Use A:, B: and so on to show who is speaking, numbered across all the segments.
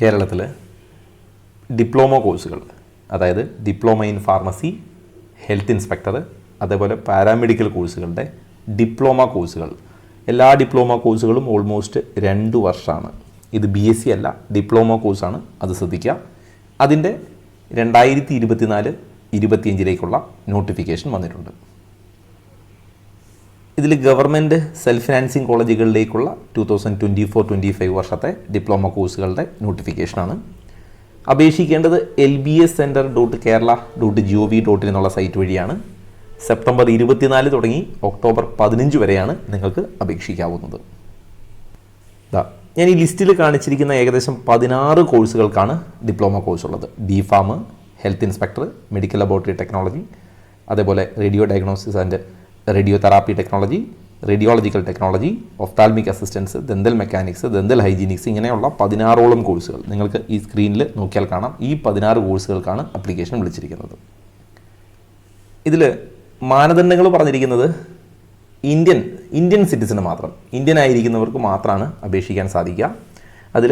A: കേരളത്തിൽ ഡിപ്ലോമ കോഴ്സുകൾ, അതായത് diploma in pharmacy, health inspector, അതേപോലെ പാരാമെഡിക്കൽ കോഴ്സുകളുടെ ഡിപ്ലോമ കോഴ്സുകൾ, എല്ലാ ഡിപ്ലോമ കോഴ്സുകളും ഓൾമോസ്റ്റ് 2 വർഷമാണ്. ഇത് BSc അല്ല, ഡിപ്ലോമ കോഴ്സാണ്, അത് ശ്രദ്ധിക്കുക. അതിൻ്റെ 2024-25 നോട്ടിഫിക്കേഷൻ വന്നിട്ടുണ്ട്. ഇതിൽ ഗവൺമെൻറ് സെൽഫ് ഫിനാൻസിങ് കോളേജുകളിലേക്കുള്ള 2024-25 വർഷത്തെ ഡിപ്ലോമ കോഴ്സുകളുടെ നോട്ടിഫിക്കേഷനാണ്. അപേക്ഷിക്കേണ്ടത് lbscenter.kerala.gov.in എന്നുള്ള സൈറ്റ് വഴിയാണ്. സെപ്റ്റംബർ 24 തുടങ്ങി ഒക്ടോബർ 15 വരെയാണ് നിങ്ങൾക്ക് അപേക്ഷിക്കാവുന്നത്. ഞാൻ ഈ ലിസ്റ്റിൽ കാണിച്ചിരിക്കുന്ന ഏകദേശം 16 കോഴ്സുകൾക്കാണ് ഡിപ്ലോമ കോഴ്സ് ഉള്ളത്. B.Pharm, health inspector, medical laboratory technology, അതേപോലെ radio diagnosis and radio therapy technology, radiological technology, ophthalmic assistance, dental mechanics, dental hygienics, ഇങ്ങനെയുള്ള 16ഓളം കോഴ്സുകൾ നിങ്ങൾക്ക് ഈ സ്ക്രീനിൽ നോക്കിയാൽ കാണാം. ഈ 16 കോഴ്സുകൾക്കാണ് അപ്ലിക്കേഷൻ വിളിച്ചിരിക്കുന്നത്. ഇതിൽ മാനദണ്ഡങ്ങൾ പറഞ്ഞിരിക്കുന്നത് ഇന്ത്യൻ സിറ്റിസന് മാത്രം, ഇന്ത്യൻ ആയിരിക്കുന്നവർക്ക് മാത്രമാണ് അപേക്ഷിക്കാൻ സാധിക്കുക. അതിൽ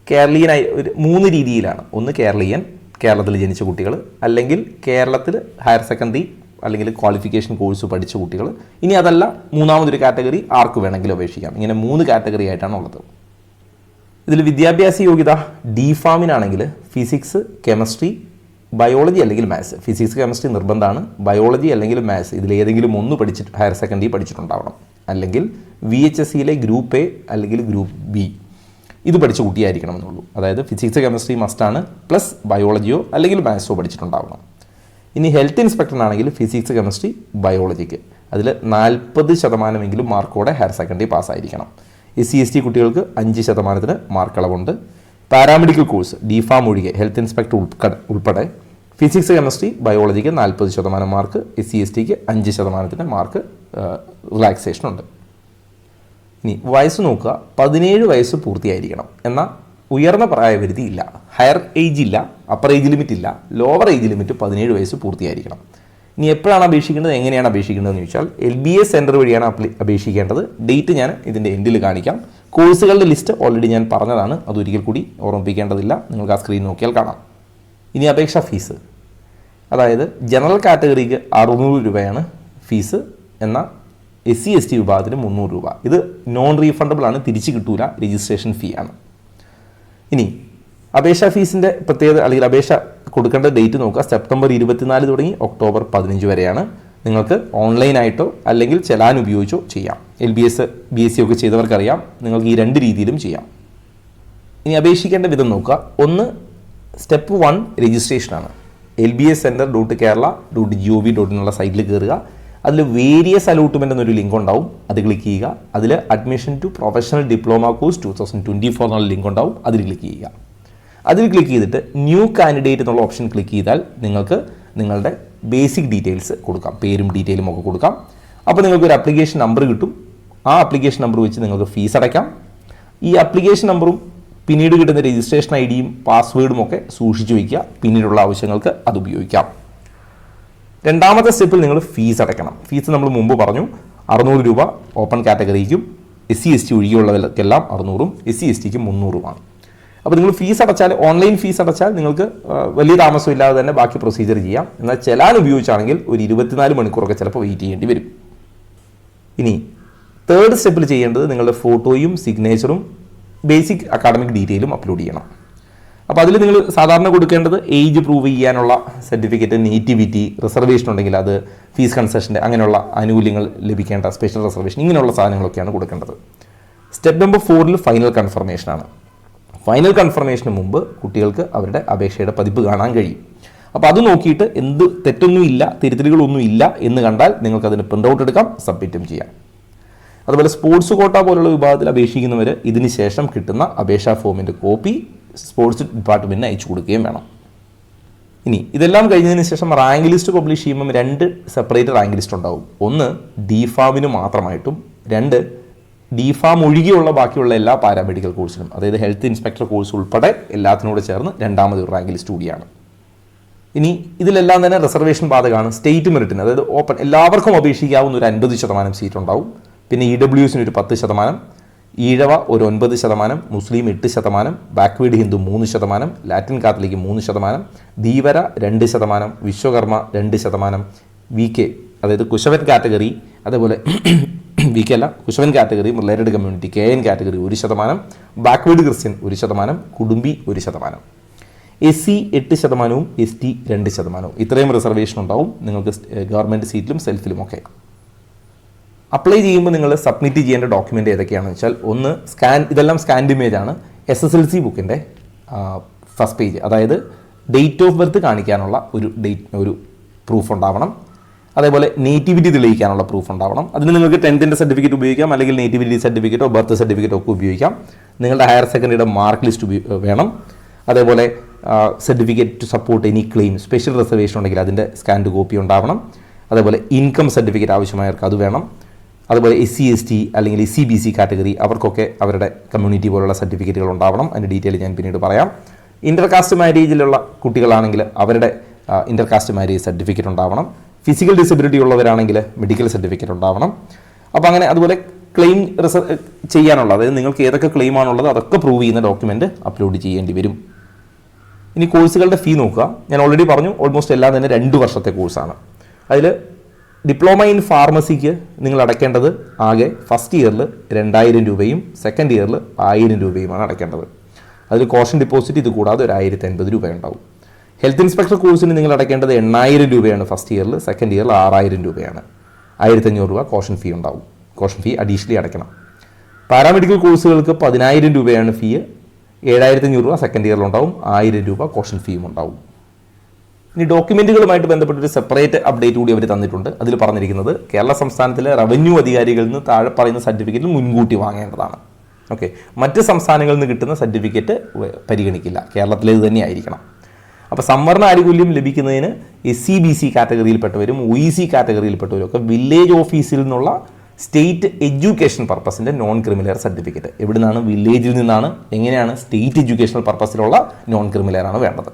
A: കേരളീയനായി 3 രീതിയിലാണ്. ഒന്ന് കേരളീയൻ, കേരളത്തിൽ ജനിച്ച കുട്ടികൾ, അല്ലെങ്കിൽ കേരളത്തിൽ ഹയർ സെക്കൻഡറി അല്ലെങ്കിൽ ക്വാളിഫിക്കേഷൻ കോഴ്സ് പഠിച്ച കുട്ടികൾ. ഇനി അതല്ല, മൂന്നാമതൊരു കാറ്റഗറി ആർക്ക് വേണമെങ്കിലും അപേക്ഷിക്കാം. ഇങ്ങനെ 3 കാറ്റഗറി ആയിട്ടാണ് ഉള്ളത്. ഇതിൽ വിദ്യാഭ്യാസ യോഗ്യത D.Pharm-നാണെങ്കിൽ ഫിസിക്സ്, കെമിസ്ട്രി, ബയോളജി അല്ലെങ്കിൽ മാത്സ്. ഫിസിക്സ്, കെമിസ്ട്രി നിർബന്ധമാണ്. ബയോളജി അല്ലെങ്കിൽ മാത്സ് ഇതിലേതെങ്കിലും ഒന്ന് പഠിച്ചിട്ട് ഹയർ സെക്കൻഡറി പഠിച്ചിട്ടുണ്ടാവണം. അല്ലെങ്കിൽ VHSCയിലെ ഗ്രൂപ്പ് A അല്ലെങ്കിൽ ഗ്രൂപ്പ് B ഇത് പഠിച്ച കുട്ടിയായിരിക്കണം എന്നുള്ളൂ. അതായത് ഫിസിക്സ്, കെമിസ്ട്രി മസ്റ്റാണ്, പ്ലസ് ബയോളജിയോ അല്ലെങ്കിൽ മാത്സോ പഠിച്ചിട്ടുണ്ടാവണം. ഇനി ഹെൽത്ത് ഇൻസ്പെക്ടറിനാണെങ്കിൽ ഫിസിക്സ്, കെമിസ്ട്രി, ബയോളജിക്ക് അതിൽ 40% മാർക്കോടെ ഹയർ സെക്കൻഡറി പാസ്സായിരിക്കണം. SC/ST കുട്ടികൾക്ക് 5% മാർക്ക് ഇളവുണ്ട്. പാരാമെഡിക്കൽ കോഴ്സ് D.Pharm ഒഴികെ ഹെൽത്ത് ഇൻസ്പെക്ടർ ഉൾപ്പെടെ ഫിസിക്സ്, കെമിസ്ട്രി, ബയോളജിക്ക് 40% മാർക്ക്, SC/STക്ക് 5% മാർക്ക് റിലാക്സേഷൻ ഉണ്ട്. ഇനി വയസ്സ് നോക്കുക, 17 വയസ്സ് പൂർത്തിയായിരിക്കണം. എന്നാൽ ഉയർന്ന പ്രായപരിധി ഇല്ല, ഹയർ ഏജ് ഇല്ല, അപ്പർ ഏജ് ലിമിറ്റ് ഇല്ല, ലോവർ ഏജ് ലിമിറ്റ് 17 വയസ്സ് പൂർത്തിയായിരിക്കണം. ഇനി എപ്പോഴാണ് അപേക്ഷിക്കേണ്ടത്, എങ്ങനെയാണ് അപേക്ഷിക്കേണ്ടതെന്ന് ചോദിച്ചാൽ LBS സെൻറ്റർ വഴിയാണ് അപേക്ഷിക്കേണ്ടത്. ഡേറ്റ് ഞാൻ ഇതിൻ്റെ എൻഡിൽ കാണിക്കാം. കോഴ്സുകളുടെ ലിസ്റ്റ് ഓൾറെഡി ഞാൻ പറഞ്ഞതാണ്, അതൊരിക്കൽ കൂടി ഓർമ്മിപ്പിക്കേണ്ടതില്ല, നിങ്ങൾക്ക് ആ സ്ക്രീൻ നോക്കിയാൽ കാണാം. ഇനി അപേക്ഷാ ഫീസ്, അതായത് ജനറൽ കാറ്റഗറിക്ക് 600 രൂപയാണ് ഫീസ്, എന്നാൽ SC/ST വിഭാഗത്തിന് 300 രൂപ. ഇത് നോൺ റീഫണ്ടബിൾ ആണ്, തിരിച്ച് കിട്ടൂല, രജിസ്ട്രേഷൻ ഫീ ആണ്. ഇനി അപേക്ഷാ ഫീസിൻ്റെ പ്രത്യേകത അല്ലെങ്കിൽ അപേക്ഷ കൊടുക്കേണ്ട ഡേറ്റ് നോക്കുക. സെപ്റ്റംബർ 24 തുടങ്ങി ഒക്ടോബർ 15 വരെയാണ്. നിങ്ങൾക്ക് ഓൺലൈനായിട്ടോ അല്ലെങ്കിൽ ചെലാൻ ഉപയോഗിച്ചോ ചെയ്യാം. LBS BSc ഒക്കെ ചെയ്തവർക്കറിയാം, നിങ്ങൾക്ക് ഈ 2 രീതിയിലും ചെയ്യാം. ഇനി അപേക്ഷിക്കേണ്ട വിധം നോക്കുക. ഒന്ന്, സ്റ്റെപ്പ് 1 രജിസ്ട്രേഷനാണ്. lbscenter.kerala.gov.in എന്നുള്ള സൈറ്റിൽ കയറുക. അതിൽ വേരിയസ് അലോട്ട്മെൻ്റ് എന്നൊരു ലിങ്ക് ഉണ്ടാവും, അത് ക്ലിക്ക് ചെയ്യുക. അതിൽ admission to professional diploma course 2024 എന്നുള്ള ലിങ്ക് ഉണ്ടാവും, അതിൽ ക്ലിക്ക് ചെയ്യുക. അതിൽ ക്ലിക്ക് ചെയ്തിട്ട് ന്യൂ കാൻഡിഡേറ്റ് എന്നുള്ള ഓപ്ഷൻ ക്ലിക്ക് ചെയ്താൽ നിങ്ങൾക്ക് നിങ്ങളുടെ ബേസിക് ഡീറ്റെയിൽസ് കൊടുക്കാം, പേരും ഡീറ്റെയിലും ഒക്കെ കൊടുക്കാം. അപ്പോൾ നിങ്ങൾക്കൊരു ആപ്ലിക്കേഷൻ നമ്പർ കിട്ടും. ആ ആപ്ലിക്കേഷൻ നമ്പർ വെച്ച് നിങ്ങൾക്ക് ഫീസ് അടയ്ക്കാം. ഈ ആപ്ലിക്കേഷൻ നമ്പറും പിന്നീട് കിട്ടുന്ന രജിസ്ട്രേഷൻ ID-യും പാസ്വേഡും ഒക്കെ സൂക്ഷിച്ചു വയ്ക്കുക. പിന്നീടുള്ള ആവശ്യങ്ങൾക്ക് അത് ഉപയോഗിക്കാം. രണ്ടാമത്തെ സ്റ്റെപ്പിൽ നിങ്ങൾ ഫീസ് അടയ്ക്കണം. ഫീസ് നമ്മൾ മുമ്പ് പറഞ്ഞു, 600 രൂപ ഓപ്പൺ കാറ്റഗറിക്കും SC/ST ഒഴികെയുള്ളവർക്കെല്ലാം 600-ഉം SC/STക്ക് 300-ഉമാണ്. അപ്പോൾ നിങ്ങൾ ഫീസ് അടച്ചാൽ, ഓൺലൈൻ ഫീസ് അടച്ചാൽ നിങ്ങൾക്ക് വലിയ താമസമില്ലാതെ തന്നെ ബാക്കി പ്രൊസീജിയർ ചെയ്യാം. എന്നാൽ ചെലാൻ ഉപയോഗിച്ചാണെങ്കിൽ ഒരു 24 മണിക്കൂറൊക്കെ ചിലപ്പോൾ വെയിറ്റ് ചെയ്യേണ്ടി വരും. ഇനി തേർഡ് സ്റ്റെപ്പിൽ ചെയ്യേണ്ടത് നിങ്ങളുടെ ഫോട്ടോയും സിഗ്നേച്ചറും ബേസിക് അക്കാഡമിക് ഡീറ്റെയിലും അപ്ലോഡ് ചെയ്യണം. അപ്പോൾ അതിൽ നിങ്ങൾ സാധാരണ കൊടുക്കേണ്ടത് ഏജ് പ്രൂവ് ചെയ്യാനുള്ള സർട്ടിഫിക്കറ്റ്, നേറ്റിവിറ്റി, റിസർവേഷൻ ഉണ്ടെങ്കിൽ അത്, ഫീസ് കൺസെഷൻ്റെ അങ്ങനെയുള്ള ആനുകൂല്യങ്ങൾ ലഭിക്കേണ്ട സ്പെഷ്യൽ റിസർവേഷൻ, ഇങ്ങനെയുള്ള സാധനങ്ങളൊക്കെയാണ് കൊടുക്കേണ്ടത്. സ്റ്റെപ്പ് നമ്പർ 4 ഫൈനൽ കൺഫർമേഷനാണ്. ഫൈനൽ കൺഫർമേഷന് മുമ്പ് കുട്ടികൾക്ക് അവരുടെ അപേക്ഷയുടെ പതിപ്പ് കാണാൻ കഴിയും. അപ്പോൾ അത് നോക്കിയിട്ട് എന്ത് തെറ്റൊന്നുമില്ല, തിരുത്തലുകളൊന്നും ഇല്ല എന്ന് കണ്ടാൽ നിങ്ങൾക്ക് അതിന് പ്രിൻ്റ് ഔട്ട് എടുക്കാം, സബ്മിറ്റും ചെയ്യാം. അതുപോലെ സ്പോർട്സ് കോട്ട പോലുള്ള വിഭാഗത്തിൽ അപേക്ഷിക്കുന്നവർ ഇതിന് ശേഷം കിട്ടുന്ന അപേക്ഷാ ഫോമിൻ്റെ കോപ്പി സ്പോർട്സ് ഡിപ്പാർട്ട്മെൻറ്റിന് അയച്ചു കൊടുക്കുകയും വേണം. ഇനി ഇതെല്ലാം കഴിഞ്ഞതിന് ശേഷം റാങ്ക് ലിസ്റ്റ് പബ്ലിഷ് ചെയ്യുമ്പം 2 സെപ്പറേറ്റ് റാങ്ക് ലിസ്റ്റ് ഉണ്ടാവും. ഒന്ന് D.Pharm-ന് മാത്രമായിട്ടും, 2 D.Pharm ഒഴികെയുള്ള ബാക്കിയുള്ള എല്ലാ പാരാമെഡിക്കൽ കോഴ്സിനും, അതായത് ഹെൽത്ത് ഇൻസ്പെക്ടർ കോഴ്സ് ഉൾപ്പെടെ എല്ലാത്തിനോട് ചേർന്ന് 2ാമത് ഒരു റാങ്ക് ലിസ്റ്റ് കൂടിയാണ്. ഇനി ഇതിലെല്ലാം തന്നെ റിസർവേഷൻ ബാധകമാണ്. സ്റ്റേറ്റ് മെറിറ്റിന്, അതായത് ഓപ്പൺ എല്ലാവർക്കും അപേക്ഷിക്കാവുന്ന ഒരു 50% സീറ്റ് ഉണ്ടാവും. പിന്നെ EWSന് ഒരു 10%, ഈഴവ ഒരു 9%, Muslim 8%, backward Hindu 3%, Latin Catholic 3%, Dheevara 2%, Vishwakarma 2%, V K അതായത് കുശവൻ കാറ്റഗറി, അതേപോലെ വി കെ അല്ല Kusavan category, related community KN category 1%, backward Christian 1%, Kudumbi 1%, SC 8%, ST 2%. ഇത്രയും റിസർവേഷൻ ഉണ്ടാവും നിങ്ങൾക്ക് ഗവൺമെൻറ് സീറ്റിലും സെൽഫിലുമൊക്കെ. അപ്ലൈ ചെയ്യുമ്പോൾ നിങ്ങൾ സബ്മിറ്റ് ചെയ്യേണ്ട ഡോക്യുമെൻ്റ് ഏതൊക്കെയാണെന്ന് വെച്ചാൽ, ഒന്ന് ഇതെല്ലാം സ്കാൻഡ് ഇമേജ് ആണ്. SSLC ബുക്കിൻ്റെ ഫസ്റ്റ് പേജ്, അതായത് ഡേറ്റ് ഓഫ് ബർത്ത് കാണിക്കാനുള്ള ഒരു പ്രൂഫ് ഉണ്ടാവണം. അതേപോലെ നേറ്റിവിറ്റി തെളിയിക്കാനുള്ള പ്രൂഫ് ഉണ്ടാവണം. അതിന് നിങ്ങൾക്ക് 10th സർട്ടിഫിക്കറ്റ് ഉപയോഗിക്കാം, അല്ലെങ്കിൽ നേറ്റിവിറ്റി സർട്ടിഫിക്കറ്റോ ബർത്ത് സർട്ടിഫിക്കറ്റോ ഒക്കെ ഉപയോഗിക്കാം. നിങ്ങളുടെ ഹയർ സെക്കൻഡറിയുടെ മാർക്ക് ലിസ്റ്റ് വേണം. അതേപോലെ certificate to support any claim, special reservation ഉണ്ടെങ്കിൽ അതിൻ്റെ സ്കാൻഡ് കോപ്പി ഉണ്ടാവണം. അതേപോലെ ഇൻകം സർട്ടിഫിക്കറ്റ് ആവശ്യമായവർക്ക് അത് വേണം. അതുപോലെ SC ST അല്ലെങ്കിൽ SC BC കാറ്റഗറി അവർക്കൊക്കെ അവരുടെ കമ്മ്യൂണിറ്റി പോലുള്ള സർട്ടിഫിക്കറ്റുകൾ ഉണ്ടാവണം. അതിൻ്റെ ഡീറ്റെയിൽ ഞാൻ പിന്നീട് പറയാം. ഇൻ്റർകാസ്റ്റ് മാരേജിലുള്ള കുട്ടികളാണെങ്കിൽ അവരുടെ ഇൻ്റർകാസ്റ്റ് മാരേജ് സർട്ടിഫിക്കറ്റ് ഉണ്ടാവണം. ഫിസിക്കൽ ഡിസബിലിറ്റി ഉള്ളവരാണെങ്കിൽ മെഡിക്കൽ സർട്ടിഫിക്കറ്റ് ഉണ്ടാവണം. അപ്പോൾ അങ്ങനെ അതുപോലെ ക്ലെയിം ചെയ്യാനുള്ള, അതായത് നിങ്ങൾക്ക് ഏതൊക്കെ ക്ലെയിം ആണുള്ളത് അതൊക്കെ പ്രൂവ് ചെയ്യുന്ന ഡോക്യുമെൻ്റ് അപ്ലോഡ് ചെയ്യേണ്ടി വരും. ഇനി കോഴ്സുകളുടെ ഫീ നോക്കുക. ഞാൻ ഓൾറെഡി പറഞ്ഞു, ഓൾമോസ്റ്റ് എല്ലാം തന്നെ 2 വർഷത്തെ കോഴ്സാണ്. അതിൽ ഡിപ്ലോമ ഇൻ ഫാർമസിക്ക് നിങ്ങൾ അടയ്ക്കേണ്ടത് ആകെ ഫസ്റ്റ് ഇയറിൽ 2000 രൂപയും സെക്കൻഡ് ഇയറിൽ 1000 രൂപയുമാണ് അടയ്ക്കേണ്ടത്. അതിൽ കോഷൻ ഡിപ്പോസിറ്റ് ഇത് കൂടാതെ ഒരു 1050 രൂപ ഉണ്ടാവും. ഹെൽത്ത് ഇൻസ്പെക്ടർ കോഴ്സിന് നിങ്ങൾ അടയ്ക്കേണ്ടത് 8000 രൂപയാണ് ഫസ്റ്റ് ഇയറിൽ, സെക്കൻഡ് ഇയറിൽ 6000 രൂപയാണ്. 1500 രൂപ കോഷൻ ഫീ ഉണ്ടാവും. കോഷൻ ഫീ അഡീഷണലി അടയ്ക്കണം. പാരാമെഡിക്കൽ കോഴ്സുകൾക്ക് 10000 രൂപയാണ് ഫീ, 7500 രൂപ സെക്കൻഡ് ഇയറിലുണ്ടാവും, 1000 രൂപ കോഷൻ ഫീയും ഉണ്ടാവും. ഇനി ഡോക്യുമെൻറ്റുകളുമായിട്ട് ബന്ധപ്പെട്ടൊരു സെപ്പറേറ്റ് അപ്ഡേറ്റ് കൂടി അവർ തന്നിട്ടുണ്ട്. അതിൽ പറഞ്ഞിരിക്കുന്നത് കേരള സംസ്ഥാനത്തിലെ റവന്യൂ അധികാരികളിൽ നിന്ന് താഴെ പറയുന്ന സർട്ടിഫിക്കറ്റ് മുൻകൂട്ടി വാങ്ങേണ്ടതാണ്. ഓക്കെ, മറ്റ് സംസ്ഥാനങ്ങളിൽ നിന്ന് കിട്ടുന്ന സർട്ടിഫിക്കറ്റ് പരിഗണിക്കില്ല, കേരളത്തിലേത് തന്നെ ആയിരിക്കണം. അപ്പോൾ സംവരണ ആനുകൂല്യം ലഭിക്കുന്നതിന് SC BC കാറ്റഗറിയിൽപ്പെട്ടവരും OEC കാറ്റഗറിയിൽപ്പെട്ടവരും ഒക്കെ വില്ലേജ് ഓഫീസിൽ നിന്നുള്ള സ്റ്റേറ്റ് എഡ്യൂക്കേഷൻ പർപ്പസിൻ്റെ നോൺ ക്രിമിനൽ സർട്ടിഫിക്കറ്റ്, എവിടെ നിന്നാണ്? വില്ലേജിൽ നിന്നാണ്. എങ്ങനെയാണ്? സ്റ്റേറ്റ് എഡ്യൂക്കേഷണൽ പർപ്പസിലുള്ള നോൺ ക്രിമിനലാണ് വേണ്ടത്.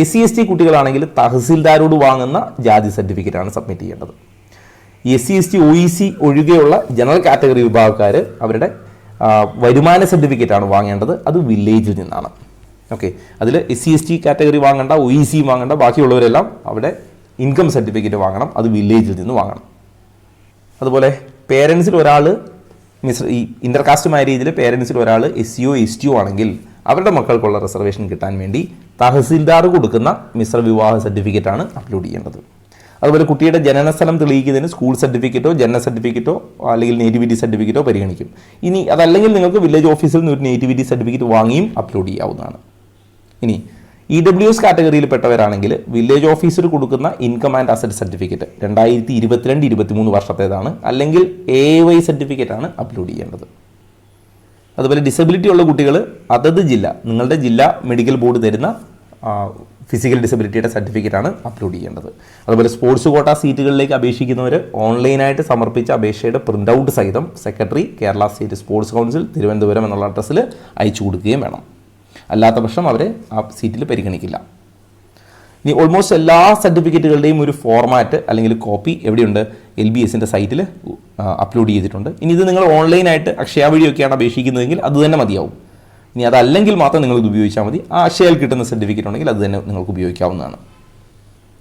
A: SC ST കുട്ടികളാണെങ്കിൽ തഹസിൽദാരോട് വാങ്ങുന്ന ജാതി സർട്ടിഫിക്കറ്റാണ് സബ്മിറ്റ് ചെയ്യേണ്ടത്. SC ST OEC ഒഴികെയുള്ള ജനറൽ കാറ്റഗറി വിഭാഗക്കാർ അവരുടെ വരുമാന സർട്ടിഫിക്കറ്റാണ് വാങ്ങേണ്ടത്. അത് വില്ലേജിൽ നിന്നാണ്. ഓക്കെ, അതിൽ SC ST കാറ്റഗറി വാങ്ങേണ്ട, OEC വാങ്ങേണ്ട, ബാക്കിയുള്ളവരെല്ലാം അവിടെ ഇൻകം സർട്ടിഫിക്കറ്റ് വാങ്ങണം. അത് വില്ലേജിൽ നിന്ന് വാങ്ങണം. അതുപോലെ പേരൻസിൽ ഒരാൾ ഈ ഇൻ്റർകാസ്റ്റ് മാരേജിൽ പേരൻസിൽ ഒരാൾ SCO STO ആണെങ്കിൽ അവരുടെ മക്കൾക്കുള്ള റിസർവേഷൻ കിട്ടാൻ വേണ്ടി തഹസിൽദാർ കൊടുക്കുന്ന മിശ്ര വിവാഹ സർട്ടിഫിക്കറ്റാണ് അപ്ലോഡ് ചെയ്യേണ്ടത്. അതുപോലെ കുട്ടിയുടെ ജനനസ്ഥലം തെളിയിക്കുന്നതിന് സ്കൂൾ സർട്ടിഫിക്കറ്റോ ജനന സർട്ടിഫിക്കറ്റോ അല്ലെങ്കിൽ നേറ്റിവിറ്റി സർട്ടിഫിക്കറ്റോ പരിഗണിക്കും. ഇനി അതല്ലെങ്കിൽ നിങ്ങൾക്ക് വില്ലേജ് ഓഫീസിൽ നിന്ന് ഒരു നേറ്റിവിറ്റി സർട്ടിഫിക്കറ്റ് വാങ്ങിയും അപ്ലോഡ് ചെയ്യാവുന്നതാണ്. ഇനി EWS കാറ്റഗറിയിൽപ്പെട്ടവരാണെങ്കിൽ വില്ലേജ് ഓഫീസർ കൊടുക്കുന്ന ഇൻകം ആൻഡ് അസറ്റ് സർട്ടിഫിക്കറ്റ് 2022-23 വർഷത്തേതാണ്, അല്ലെങ്കിൽ AY സർട്ടിഫിക്കറ്റാണ് അപ്ലോഡ് ചെയ്യേണ്ടത്. അതുപോലെ ഡിസബിലിറ്റി ഉള്ള കുട്ടികൾ അതത് ജില്ല, നിങ്ങളുടെ ജില്ലാ മെഡിക്കൽ ബോർഡ് തരുന്ന ഫിസിക്കൽ ഡിസബിലിറ്റിയുടെ സർട്ടിഫിക്കറ്റാണ് അപ്ലോഡ് ചെയ്യേണ്ടത്. അതുപോലെ സ്പോർട്സ് കോട്ട സീറ്റുകളിലേക്ക് അപേക്ഷിക്കുന്നവർ ഓൺലൈനായിട്ട് സമർപ്പിച്ച അപേക്ഷയുടെ പ്രിൻ്റ് ഔട്ട് സഹിതം secretary, Kerala state sports council, Thiruvananthapuram എന്നുള്ള അഡ്രസ്സിൽ അയച്ചു കൊടുക്കുകയും വേണം. അല്ലാത്ത പക്ഷം അവരെ ആ സീറ്റിൽ പരിഗണിക്കില്ല. ഇനി ഓൾമോസ്റ്റ് എല്ലാ സർട്ടിഫിക്കറ്റുകളുടെയും ഒരു ഫോർമാറ്റ് അല്ലെങ്കിൽ കോപ്പി എവിടെയുണ്ട്? LBSൻ്റെ സൈറ്റിൽ അപ്ലോഡ് ചെയ്തിട്ടുണ്ട്. ഇനി ഇത് നിങ്ങൾ ഓൺലൈനായിട്ട് അക്ഷയ വഴിയൊക്കെയാണ് അപേക്ഷിക്കുന്നതെങ്കിൽ അത് തന്നെ മതിയാവും. ഇനി അതല്ലെങ്കിൽ മാത്രം നിങ്ങൾ ഇത് ഉപയോഗിച്ചാൽ മതി. ആ അക്ഷയയിൽ കിട്ടുന്ന സർട്ടിഫിക്കറ്റ് ഉണ്ടെങ്കിൽ അത് തന്നെ നിങ്ങൾക്ക് ഉപയോഗിക്കാവുന്നതാണ്.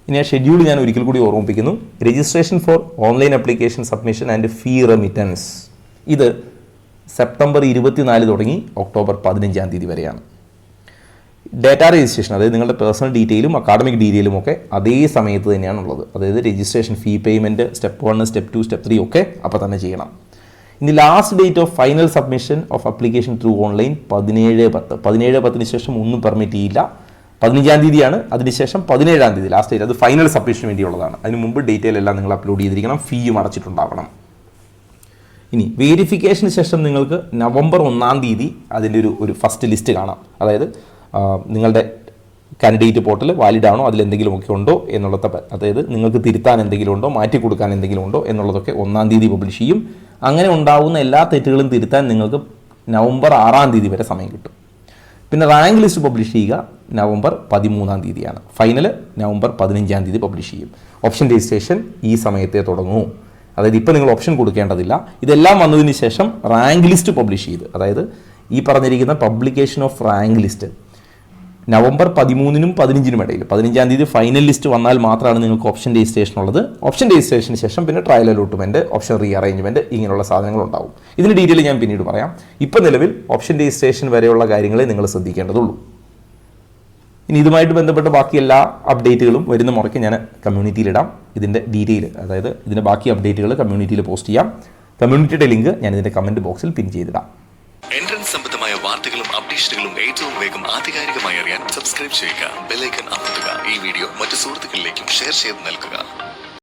A: ഇനി ആ ഷെഡ്യൂൾ ഞാൻ ഒരിക്കൽ കൂടി ഓർമ്മിപ്പിക്കുന്നു. Registration for online application submission and fee remittance ഇത് സെപ്റ്റംബർ 24 തുടങ്ങി ഒക്ടോബർ 15 വരെയാണ്. ഡേറ്റ രജിസ്ട്രേഷൻ, അതായത് നിങ്ങളുടെ പേഴ്സണൽ ഡീറ്റെയിലും അക്കാഡമിക് ഡീറ്റെയിലും ഒക്കെ അതേ സമയത്ത് തന്നെയാണുള്ളത്. അതായത് രജിസ്ട്രേഷൻ, ഫീ പേയ്മെൻറ്റ്, സ്റ്റെപ്പ് 1, സ്റ്റെപ്പ് 2, സ്റ്റെപ്പ് 3 ഒക്കെ അപ്പോൾ തന്നെ ചെയ്യണം. ഇനി last date of final submission of application through online 17/10 ശേഷം ഒന്നും പെർമിറ്റ് ചെയ്യില്ല. 15 അതിനുശേഷം 17 ലാസ്റ്റ് ഡേറ്റ്. അത് ഫൈനൽ സബ്മിഷന് വേണ്ടിയുള്ളതാണ്. അതിന് മുമ്പ് ഡീറ്റെയിൽ എല്ലാം നിങ്ങൾ അപ്ലോഡ് ചെയ്തിരിക്കണം, ഫീയും അടച്ചിട്ടുണ്ടാവണം. ഇനി വെരിഫിക്കേഷന് ശേഷം നിങ്ങൾക്ക് നവംബർ 1 അതിൻ്റെ ഒരു ഫസ്റ്റ് ലിസ്റ്റ് കാണാം. അതായത് നിങ്ങളുടെ കാൻഡിഡേറ്റ് പോർട്ടൽ വാലിഡ് ആണോ, അതിലെന്തെങ്കിലുമൊക്കെ ഉണ്ടോ എന്നുള്ളത്, അതായത് നിങ്ങൾക്ക് തിരുത്താൻ എന്തെങ്കിലും ഉണ്ടോ, മാറ്റി കൊടുക്കാൻ എന്തെങ്കിലും ഉണ്ടോ എന്നുള്ളതൊക്കെ 1 പബ്ലിഷ് ചെയ്യും. അങ്ങനെ ഉണ്ടാവുന്ന എല്ലാ തെറ്റുകളും തിരുത്താൻ നിങ്ങൾക്ക് നവംബർ 6 വരെ സമയം കിട്ടും. പിന്നെ റാങ്ക് ലിസ്റ്റ് പബ്ലിഷ് ചെയ്യുക നവംബർ 13 ഫൈനൽ നവംബർ 15 പബ്ലിഷ് ചെയ്യും. ഓപ്ഷൻ രജിസ്ട്രേഷൻ ഈ സമയത്തെ തുടങ്ങൂ. അതായത് ഇപ്പോൾ നിങ്ങൾ ഓപ്ഷൻ കൊടുക്കേണ്ടതില്ല. ഇതെല്ലാം വന്നതിന് ശേഷം റാങ്ക് ലിസ്റ്റ് പബ്ലിഷ് ചെയ്ത്, അതായത് ഈ പറഞ്ഞിരിക്കുന്ന publication of rank list November 13-നും 15-നും ഇടയിൽ, 15-ാം തീയതി ഫൈനൽ ലിസ്റ്റ് വന്നാൽ മാത്രമാണ് നിങ്ങൾക്ക് ഓപ്ഷൻ രജിസ്ട്രേഷൻ ഉള്ളത്. ഓപ്ഷൻ രജിസ്ട്രേഷന് ശേഷം പിന്നെ trial allotment, option rearrangement, ഇങ്ങനെയുള്ള സാധനങ്ങൾ ഉണ്ടാവും. ഇതിന് ഡീറ്റെയിൽ ഞാൻ പിന്നീട് പറയാം. ഇപ്പോൾ നിലവിൽ ഓപ്ഷൻ രജിസ്ട്രേഷൻ വരെയുള്ള കാര്യങ്ങളെ നിങ്ങൾ ശ്രദ്ധിക്കേണ്ടതുള്ളൂ. ഇനി ഇതുമായിട്ട് ബന്ധപ്പെട്ട ബാക്കി എല്ലാ അപ്ഡേറ്റുകളും വരുന്ന മുറയ്ക്ക് ഞാൻ കമ്മ്യൂണിറ്റിയിലിടാം. ഇതിൻ്റെ ഡീറ്റെയിൽ, അതായത് ഇതിൻ്റെ ബാക്കി അപ്ഡേറ്റുകൾ കമ്മ്യൂണിറ്റിയിൽ പോസ്റ്റ് ചെയ്യാം. കമ്മ്യൂണിറ്റിയുടെ ലിങ്ക് ഞാൻ ഇതിൻ്റെ കമൻറ്റ് ബോക്സിൽ പിൻ ചെയ്തിടാം.
B: എൻട്രൻസ് സംബന്ധമായ വാർത്തകളും അപ്ഡേഷനുകളും ഏറ്റവും വേഗം ആധികാരികമായി അറിയാൻ സബ്സ്ക്രൈബ് ചെയ്യുക, ബെൽ ഐക്കൺ അമർത്തുക. ഈ വീഡിയോ മറ്റു സുഹൃത്തുക്കളിലേക്കും ഷെയർ ചെയ്ത് നൽകുക.